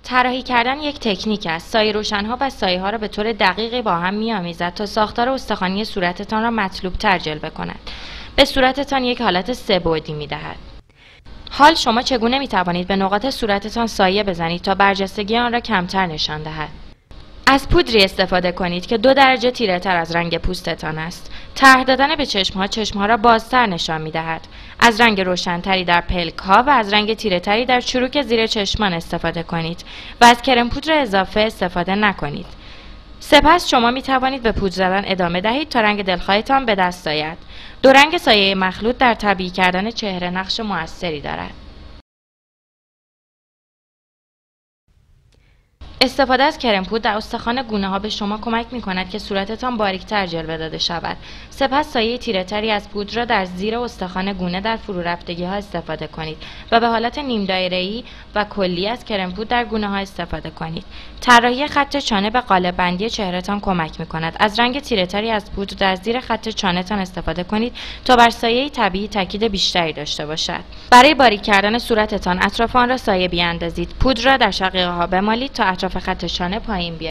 طراحی کردن یک تکنیک است. سایه روشن‌ها و سایه‌ها را به طور دقیقی با هم می‌آمیزد تا ساختار استخوانی صورتتان را مطلوب‌تر جلوه کند. به صورتتان یک حالت سه‌بعدی می‌دهد. حال شما چگونه می‌توانید به نقاط صورتتان سایه بزنید تا برجستگی آن را کمتر نشان دهد؟ از پودری استفاده کنید که 2 درجه تیره‌تر از رنگ پوستتان است. طرح دادن به چشم‌ها را بازتر نشان می‌دهد. از رنگ روشن‌تری در پلک‌ها و از رنگ تیره‌تری در چروک زیر چشمان استفاده کنید و از کرم پودر اضافه استفاده نکنید. سپس شما می‌توانید به پودر زدن ادامه دهید تا رنگ دلخواهتان به دست آید. 2 رنگ سایه مخلوط در طبیعی کردن چهره نقش موثری دارد. استفاده از کرم پودر در استخوان گونه‌ها به شما کمک می‌کند که صورتتان باریک‌تر جلوه داده شود. سپس سایه تیره‌تری از پودر را در زیر استخوان گونه در فرورفتگی‌ها استفاده کنید و به حالت نیم دایره‌ای و کلی از کرم پودر در گونه‌ها استفاده کنید. طراحی خط چانه به قالب بندی چهره‌تان کمک می‌کند. از رنگ تیره‌تری از پودر در زیر خط چانه‌تان استفاده کنید تا بر سایه طبیعی تاکید بیشتری داشته باشد. برای باریک کردن صورتتان اطراف آن را سایه بیاندازید. پودر را در شقیقه‌ها بمالید تا اطراف خط چانه پایین بیاید.